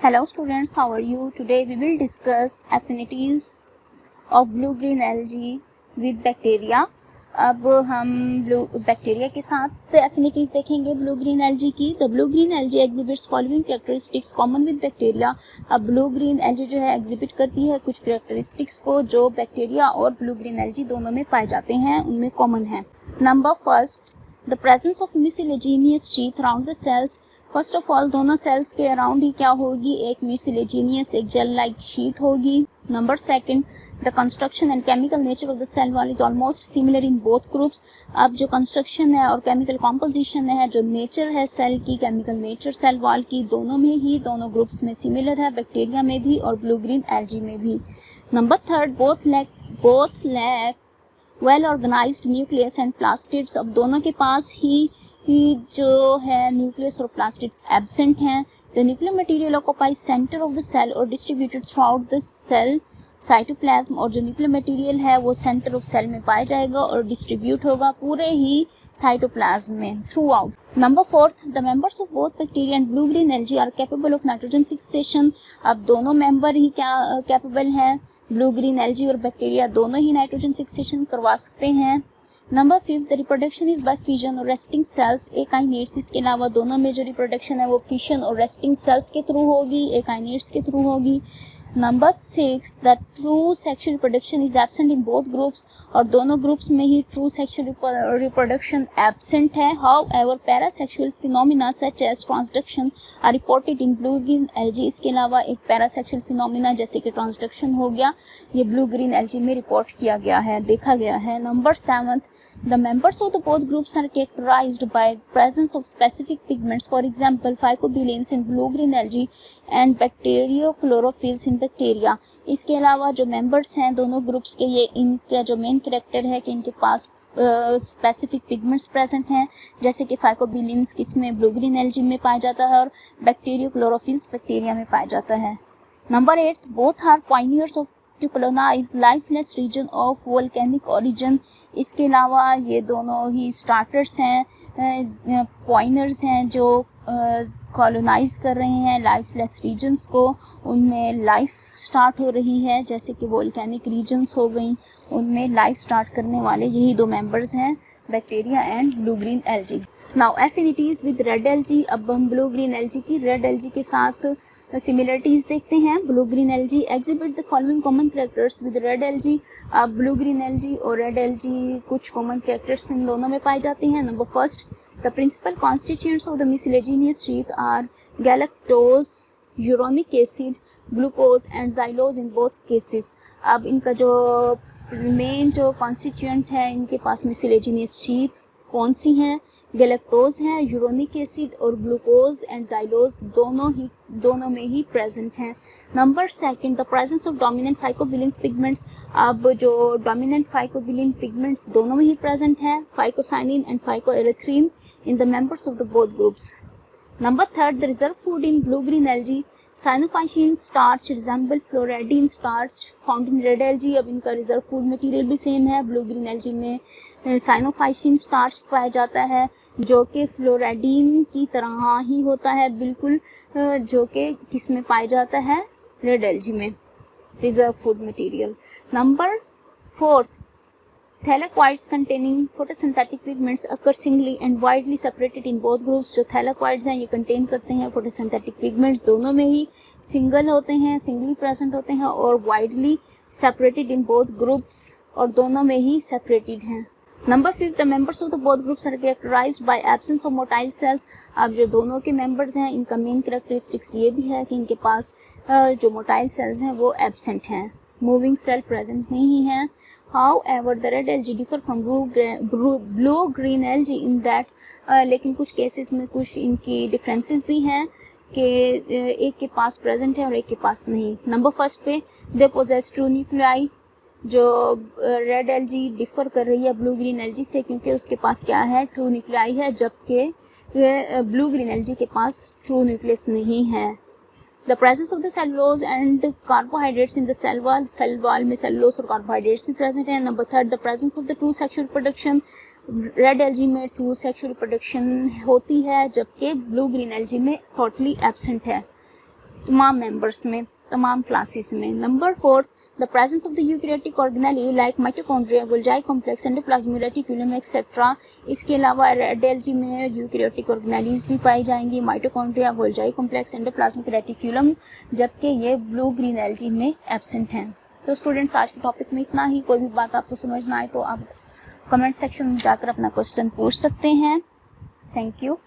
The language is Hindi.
Hello students, how are you? Today we will discuss affinities of blue-green algae with bacteria. अब हम बैक्टीरिया के साथ एफिनिटीज देखेंगे ब्लू ग्रीन एल्जी की. The blue green algae exhibits following characteristics common with bacteria. अब ब्लू ग्रीन एल्जी जो है एग्जिबिट करती है कुछ कैरेक्टरिस्टिक्स को जो बैक्टीरिया और ब्लू ग्रीन एल्जी दोनों में पाए जाते हैं, उनमें कॉमन है. Number first, the presence of mucilaginous sheath around the cells. First of all दोनों सेल्स के अराउंड ही क्या होगी, एक म्यूसिलेजिनियस एक जेल लाइक शीथ होगी. Number second, the construction and chemical nature of the cell wall is almost similar in both groups. अब जो कंस्ट्रक्शन है और केमिकल कॉम्पोजिशन है, जो नेचर है सेल की, केमिकल नेचर सेल वॉल की, दोनों में ही दोनों ग्रुप्स में सिमिलर है, बैक्टीरिया में भी और ब्लू ग्रीन एल्जी में भी. Number third, both lack well organised nucleus and plastids. अब दोनों के पास ही जो है न्यूक्लियस और प्लास्टिड्स एब्सेंट हैं. The nuclear material occupies centre of the cell और distributed throughout the cell cytoplasm. और जो न्यूक्लियर मटेरियल है वो सेंटर ऑफ सेल में पाया जाएगा और डिस्ट्रीब्यूट होगा पूरे ही साइटोप्लाज्म में throughout. Number fourth, the members of both bacteria and blue green algae are capable of nitrogen fixation. अब दोनों मेंबर ही क्या कैपेबल हैं, ब्लू ग्रीन एल्जी और बैक्टीरिया दोनों ही नाइट्रोजन फिक्सेशन करवा सकते हैं. Number fifth, the reproduction is by fission और रेस्टिंग सेल्स एकाइनेट्स. इसके अलावा दोनों में जो रिप्रोडक्शन है वो फिशन और रेस्टिंग सेल्स के थ्रू होगी, एकाइनेट्स के थ्रू होगी. Number six, the true sexual reproduction is absent in both groups. और दोनों ग्रुप्स में ही ट्रू सेक्सुअल रिप्रोडक्शन एब्सेंट है. However parasexual phenomena such as transduction are reported in blue green algae. इसके अलावा एक पैरासेक्सुअल फिनोमिना जैसे कि ट्रांसडक्शन हो गया, ये ब्लू ग्रीन एल्जी में रिपोर्ट किया गया है, देखा गया है. Number seventh, the members of the both groups are characterized by presence of specific pigments, for example phycobilins in blue green algae and bacteriochlorophylls in bacteria. इसके अलावा जो members हैं दोनों ग्रुप्स के, ये इनका जो मेन कैरेक्टर है कि इनके पास स्पेसिफिक पिगमेंट्स प्रेजेंट हैं, जैसे कि फाइकोबिलिन्स किसमें ब्लू ग्रीन एल्जी में पाया जाता है और बैक्टीरियोक्लोरोफिल्स बैक्टीरिया में पाया जाता है. Number 8, both are pioneers of to colonize lifeless region of volcanic origin. इसके अलावा ये दोनों ही स्टार्टर्स हैं, पॉइनर्स हैं जो कॉलोनाइज कर रहे हैं लाइफलेस रीजन्स को, उनमें लाइफ स्टार्ट हो रही है, जैसे कि वोल्केनिक रीजन्स हो गई, उनमें लाइफ स्टार्ट करने वाले यही दो मेंबर्स हैं, bacteria and blue green algae. Now affinities with red algae. अब हम ब्लू ग्रीन एल्जी की रेड एल्जी के साथ सिमिलरिटीज देखते हैं. Blue green algae exhibit the following common characters with red algae. अब ब्लू ग्रीन एल्जी और रेड एल्जी कुछ कॉमन कैरेक्टर्स इन दोनों में पाए जाते हैं. Number first, the principal constituents of the mucilaginous sheath are galactose, uronic acid, glucose and xylose in both cases. अब इनका जो मेन जो कॉन्स्टिट्यूएंट है इनके पास म्यूसिलेजिनियस शीथ कौन सी हैं, गैलेक्टोज है, यूरोनिक एसिड और ग्लूकोज एंड जाइलोज दोनों में ही प्रेजेंट हैं. Number second, the presence of dominant phycobilins pigments. अब जो डोमिनेंट फाइकोबिलिन पिगमेंट्स दोनों में ही प्रेजेंट है, phycocyanin and phycoerythrin in the members of the both groups. Number third, the reserve food in blue green algae. Cyanophycin starch resemble floridean starch found in red algae. अब इनका रिजर्व फूड मटेरियल भी सेम है. ब्लू ग्रीन एल्जी में साइनोफाइसिन स्टार्च पाया जाता है जो कि फ्लोरेडिन की तरह ही होता है बिल्कुल, जो कि किसमें पाया जाता है, रेड एल्जी में, reserve food material. Number fourth, thylakoids containing photosynthetic pigments occur singly and widely separated in both groups. जो थैलाक्वाइड्स हैं ये कंटेन करते हैं फोटोसिंथेटिक पिगमेंट्स, दोनों में ही सिंगल होते हैं, सिंगली प्रेजेंट होते हैं और widely separated in both groups, और दोनों में ही सेपरेटेड हैं. Number fifth, the members of the both groups are characterized by absence of motile cells. अब जो दोनों के मेंबर्स हैं इनका मेन कैरेक्टरिस्टिक्स ये भी है कि इनके पास जो मोटाइल सेल्स हैं वो एब्सेंट हैं, मूविंग सेल प्रेजेंट नहीं है. However, the red algae differ from blue green algae in that लेकिन कुछ केसेस में कुछ इनकी डिफरेंसेस भी हैं कि एक के पास प्रेजेंट है और एक के पास नहीं. नंबर फर्स्ट पे, दे पोजेस ट्रू न्यूक्लियाई. जो रेड एल्जी डिफर कर रही है ब्लू ग्रीन एल्जी से क्योंकि उसके पास क्या है, ट्रू न्यूक्लियाई है, जबकि ब्लू ग्रीन एल्जी के पास ट्रू न्यूक्लियस नहीं है. The presence of the cellulose and carbohydrates in the cell wall में cellulose और carbohydrates भी present हैं. Number third, the presence of the true sexual reproduction. Red algae में ट्रू सेक्सुअल रिप्रोडक्शन होती है जबकि ब्लू ग्रीन एल्जी में टोटली एब्सेंट है. तमाम मेंबर्स में, तमाम क्लासेस में। Number 4, the presence of the eukaryotic organelle like mitochondria, Golgi complex, endoplasmic reticulum etcetera. इसके अलावा रेड एल्गी में यूकैरियोटिक ऑर्गेनेलीज भी पाई जाएंगी, mitochondria, Golgi complex, endoplasmic reticulum, जबकि ये ब्लू ग्रीन एल्गी में एब्सेंट हैं। तो स्टूडेंट्स, आज के टॉपिक में इतना ही। कोई भी बात आपको समझ ना आए तो आप कमेंट सेक्शन में जाकर अपना क्वेश्चन पूछ सकते हैं। Thank you.